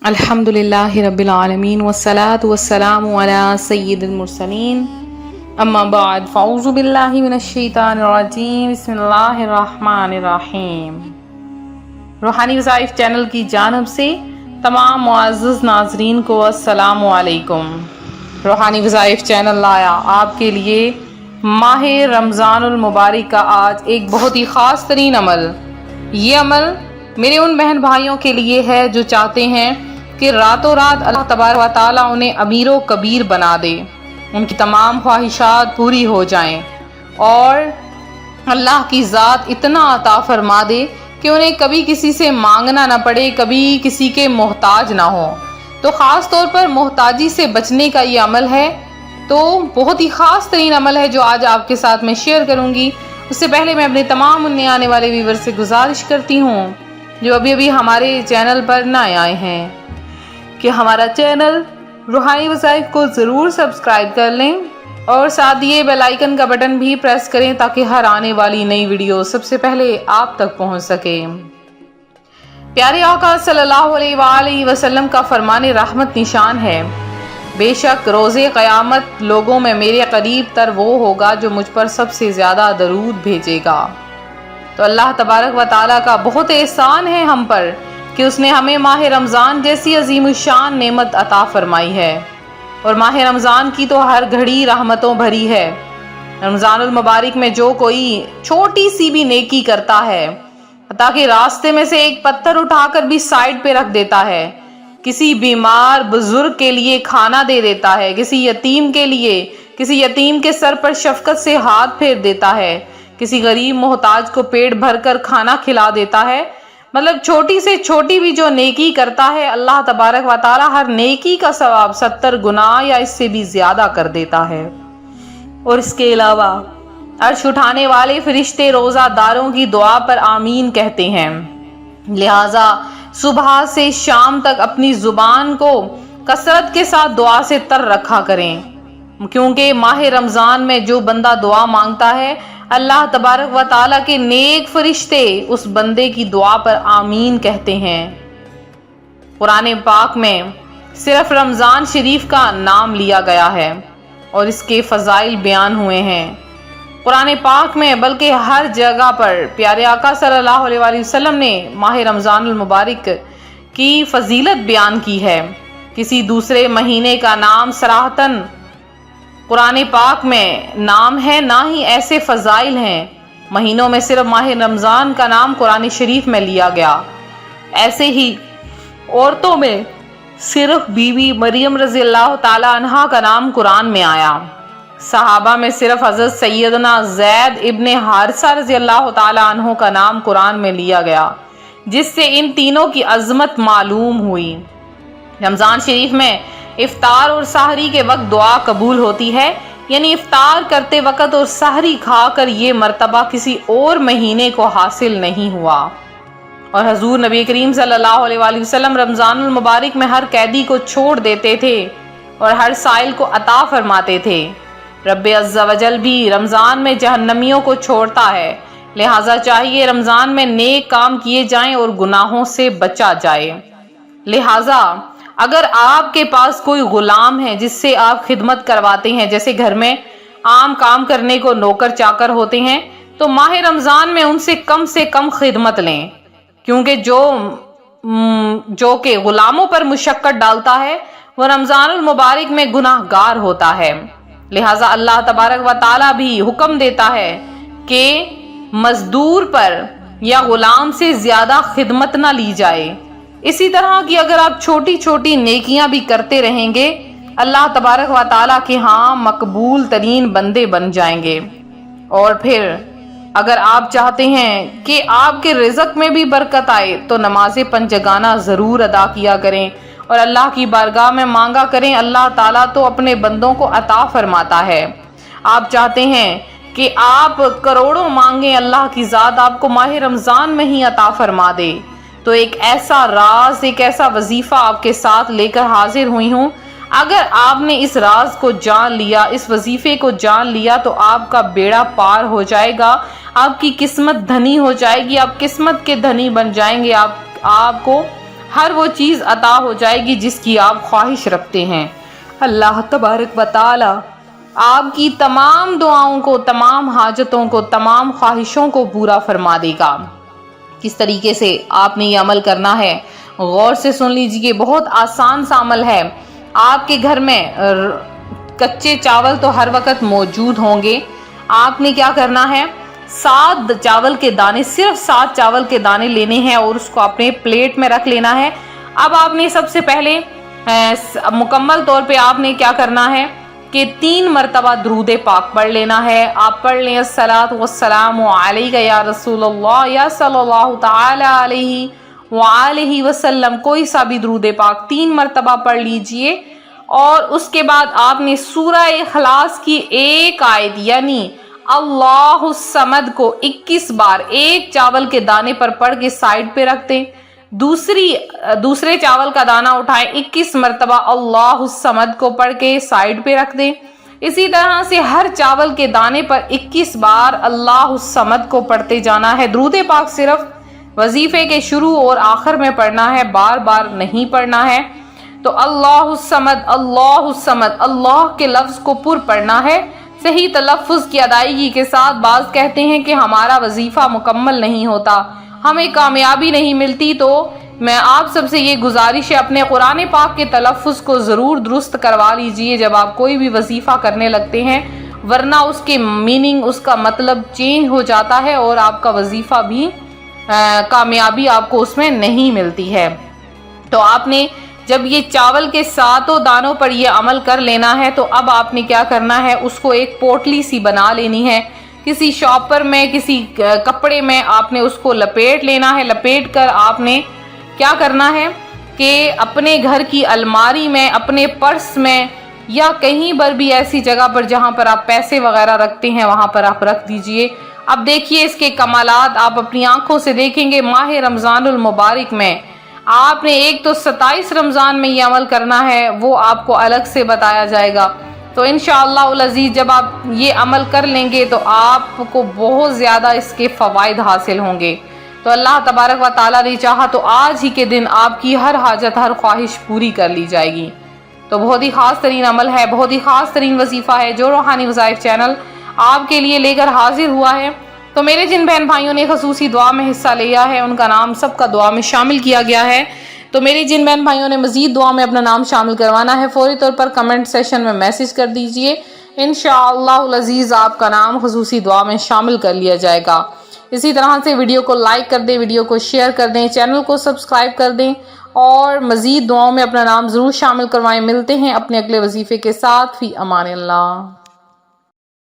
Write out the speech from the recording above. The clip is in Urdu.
الحمدللہ رب العالمین والصلاة والسلام علی سید المرسلین اما بعد فاعوذ باللہ من الشیطان الرجیم بسم اللہ الرحمن الرحیم۔ روحانی وظائف چینل کی جانب سے تمام معزز ناظرین کو السلام علیکم۔ روحانی وظائف چینل لایا آپ کے لیے ماہ رمضان المبارک کا آج ایک بہت ہی خاص ترین عمل۔ یہ عمل میرے ان بہن بھائیوں کے لیے ہے جو چاہتے ہیں کہ راتوں رات اللہ تبارک و تعالیٰ انہیں امیر و کبیر بنا دے، ان کی تمام خواہشات پوری ہو جائیں اور اللہ کی ذات اتنا عطا فرما دے کہ انہیں کبھی کسی سے مانگنا نہ پڑے، کبھی کسی کے محتاج نہ ہو۔ تو خاص طور پر محتاجی سے بچنے کا یہ عمل ہے، تو بہت ہی خاص ترین عمل ہے جو آج آپ کے ساتھ میں شیئر کروں گی۔ اس سے پہلے میں اپنے تمام نئے آنے والے ویور سے گزارش کرتی ہوں جو ابھی ہمارے چینل پر نہ آئے ہیں کہ ہمارا چینل روحانی وظائف کو ضرور سبسکرائب کر لیں اور ساتھ یہ بیل آئیکن کا بٹن بھی پریس کریں تاکہ ہر آنے والی نئی ویڈیو سب سے پہلے آپ تک پہنچ سکے۔ پیارے آقا صلی اللہ علیہ وآلہ وسلم کا فرمان رحمت نشان ہے، بے شک روز قیامت لوگوں میں میرے قریب تر وہ ہوگا جو مجھ پر سب سے زیادہ درود بھیجے گا۔ تو اللہ تبارک و تعالیٰ کا بہت احسان ہے ہم پر کہ اس نے ہمیں ماہ رمضان جیسی عظیم الشان نعمت عطا فرمائی ہے، اور ماہ رمضان کی تو ہر گھڑی رحمتوں بھری ہے۔ رمضان المبارک میں جو کوئی چھوٹی سی بھی نیکی کرتا ہے، حتیٰ کہ راستے میں سے ایک پتھر اٹھا کر بھی سائڈ پہ رکھ دیتا ہے، کسی بیمار بزرگ کے لیے کھانا دے دیتا ہے، کسی یتیم کے سر پر شفقت سے ہاتھ پھیر دیتا ہے، کسی غریب محتاج کو پیٹ بھر کر کھانا کھلا دیتا ہے، مطلب چھوٹی سے چھوٹی بھی جو نیکی کرتا ہے اللہ تبارک و تعالی ہر نیکی کا ثواب 70 گنا یا اس سے بھی زیادہ کر دیتا ہے۔ اور اس کے علاوہ عرش اٹھانے والے فرشتے روزہ داروں کی دعا پر آمین کہتے ہیں، لہٰذا صبح سے شام تک اپنی زبان کو کثرت کے ساتھ دعا سے تر رکھا کریں، کیونکہ ماہ رمضان میں جو بندہ دعا مانگتا ہے اللہ تبارک و تعالیٰ کے نیک فرشتے اس بندے کی دعا پر آمین کہتے ہیں۔ قرآن پاک میں صرف رمضان شریف کا نام لیا گیا ہے اور اس کے فضائل بیان ہوئے ہیں قرآن پاک میں، بلکہ ہر جگہ پر پیارے آقا صلی اللہ علیہ وآلہ وسلم نے ماہ رمضان المبارک کی فضیلت بیان کی ہے۔ کسی دوسرے مہینے کا نام صراحتاً قرآن پاک میں نام ہے، نہ ہی ایسے فضائل ہیں۔ مہینوں میں صرف ماہ رمضان کا نام قرآن شریف میں لیا گیا۔ ایسے ہی عورتوں میں صرف بی بی مریم رضی اللہ تعالی عنہا کا نام قرآن میں آیا۔ صحابہ میں صرف حضرت سیدنا زید ابن حارثہ رضی اللہ تعالی عنہ کا نام قرآن میں لیا گیا، جس سے ان تینوں کی عظمت معلوم ہوئی۔ رمضان شریف میں افطار اور سحری کے وقت دعا قبول ہوتی ہے، یعنی افطار کرتے وقت اور سحری کھا کر یہ مرتبہ کسی اور مہینے کو حاصل نہیں ہوا۔ اور حضور نبی کریم صلی اللہ علیہ وآلہ وسلم رمضان المبارک میں ہر قیدی کو چھوڑ دیتے تھے اور ہر سائل کو عطا فرماتے تھے۔ رب عز و جل بھی رمضان میں جہنمیوں کو چھوڑتا ہے، لہٰذا چاہیے رمضان میں نیک کام کیے جائیں اور گناہوں سے بچا جائے۔ لہٰذا اگر آپ کے پاس کوئی غلام ہے جس سے آپ خدمت کرواتے ہیں، جیسے گھر میں عام کام کرنے کو نوکر چاکر ہوتے ہیں، تو ماہ رمضان میں ان سے کم خدمت لیں، کیونکہ جو کہ غلاموں پر مشقت ڈالتا ہے وہ رمضان المبارک میں گناہ گار ہوتا ہے۔ لہٰذا اللہ تبارک و تعالیٰ بھی حکم دیتا ہے کہ مزدور پر یا غلام سے زیادہ خدمت نہ لی جائے۔ اسی طرح کی اگر آپ چھوٹی چھوٹی نیکیاں بھی کرتے رہیں گے اللہ تبارک و تعالیٰ کے ہاں مقبول ترین بندے بن جائیں گے۔ اور پھر اگر آپ چاہتے ہیں کہ آپ کے رزق میں بھی برکت آئے تو نماز پنجگانہ ضرور ادا کیا کریں اور اللہ کی بارگاہ میں مانگا کریں، اللہ تعالیٰ تو اپنے بندوں کو عطا فرماتا ہے۔ آپ چاہتے ہیں کہ آپ کروڑوں مانگیں، اللہ کی ذات آپ کو ماہ رمضان میں ہی عطا فرما دے، تو ایک ایسا راز، ایک ایسا وظیفہ آپ کے ساتھ لے کر حاضر ہوئی ہوں۔ اگر آپ نے اس راز کو جان لیا، اس وظیفے کو جان لیا، تو آپ کا بیڑا پار ہو جائے گا، آپ کی قسمت دھنی ہو جائے گی، آپ قسمت کے دھنی بن جائیں گے، آپ کو ہر وہ چیز عطا ہو جائے گی جس کی آپ خواہش رکھتے ہیں۔ اللہ تبارک و تعالی آپ کی تمام دعاؤں کو، تمام حاجتوں کو، تمام خواہشوں کو پورا فرما دے گا۔ کس طریقے سے آپ نے یہ عمل کرنا ہے غور سے سن لیجیے، بہت آسان سا عمل ہے۔ آپ کے گھر میں کچے چاول تو ہر وقت موجود ہوں گے۔ آپ نے کیا کرنا ہے، 7 چاول کے دانے، صرف 7 چاول کے دانے لینے ہیں اور اس کو اپنے پلیٹ میں رکھ لینا ہے۔ اب آپ نے سب سے پہلے مکمل طور پہ آپ نے کیا کرنا ہے کہ 3 مرتبہ درود پاک پڑھ لینا ہے۔ آپ پڑھ لیں الصلاۃ والسلام علیک یا رسول اللہ یا صلی اللہ تعالی علیہ وآلہ وسلم، کوئی سا بھی درود پاک 3 مرتبہ پڑھ لیجئے، اور اس کے بعد آپ نے سورہ اخلاص کی ایک آیت یعنی اللہ الصمد کو 21 بار ایک چاول کے دانے پر پڑھ کے سائیڈ پہ رکھ دیں، دوسرے چاول کا دانہ اٹھائیں، 21 مرتبہ اللہ الصمد کو پڑھ کے سائیڈ پہ رکھ دیں۔ اسی طرح سے ہر چاول کے دانے پر 21 بار اللہ الصمد کو پڑھتے جانا ہے۔ درود پاک صرف وظیفے کے شروع اور آخر میں پڑھنا ہے، بار بار نہیں پڑھنا ہے۔ تو اللہ الصمد، اللہ الصمد، اللہ کے لفظ کو پر پڑھنا ہے صحیح تلفظ کی ادائیگی کے ساتھ۔ بعض کہتے ہیں کہ ہمارا وظیفہ مکمل نہیں ہوتا، ہمیں کامیابی نہیں ملتی، تو میں آپ سب سے یہ گزارش ہے اپنے قرآن پاک کے تلفظ کو ضرور درست کروا لیجئے جب آپ کوئی بھی وظیفہ کرنے لگتے ہیں، ورنہ اس کے میننگ، اس کا مطلب چینج ہو جاتا ہے اور آپ کا وظیفہ بھی کامیابی آپ کو اس میں نہیں ملتی ہے۔ تو آپ نے جب یہ چاول کے 7 دانوں پر یہ عمل کر لینا ہے تو اب آپ نے کیا کرنا ہے، اس کو ایک پوٹلی سی بنا لینی ہے، کسی شاپر میں، کسی کپڑے میں آپ نے اس کو لپیٹ لینا ہے۔ لپیٹ کر آپ نے کیا کرنا ہے کہ اپنے گھر کی الماری میں، اپنے پرس میں، یا کہیں پر بھی ایسی جگہ پر جہاں پر آپ پیسے وغیرہ رکھتے ہیں وہاں پر آپ رکھ دیجئے۔ اب دیکھیے اس کے کمالات آپ اپنی آنکھوں سے دیکھیں گے۔ ماہ رمضان المبارک میں آپ نے ایک تو 27 رمضان میں یہ عمل کرنا ہے، وہ آپ کو الگ سے بتایا جائے گا۔ تو انشاءاللہ العزیز جب آپ یہ عمل کر لیں گے تو آپ کو بہت زیادہ اس کے فوائد حاصل ہوں گے۔ تو اللہ تبارک و تعالیٰ نے چاہا تو آج ہی کے دن آپ کی ہر حاجت، ہر خواہش پوری کر لی جائے گی۔ تو بہت ہی خاص ترین عمل ہے، بہت ہی خاص ترین وظیفہ ہے جو روحانی وظائف چینل آپ کے لیے لے کر حاضر ہوا ہے۔ تو میرے جن بہن بھائیوں نے خصوصی دعا میں حصہ لیا ہے ان کا نام سب کا دعا میں شامل کیا گیا ہے۔ تو میری جن بہن بھائیوں نے مزید دعا میں اپنا نام شامل کروانا ہے فوری طور پر کمنٹ سیشن میں میسج کر دیجئے، انشاءاللہ العزیز آپ کا نام خصوصی دعا میں شامل کر لیا جائے گا۔ اسی طرح سے ویڈیو کو لائک کر دیں، ویڈیو کو شیئر کر دیں، چینل کو سبسکرائب کر دیں اور مزید دعاؤں میں اپنا نام ضرور شامل کروائیں۔ ملتے ہیں اپنے اگلے وظیفے کے ساتھ، فی امان اللہ۔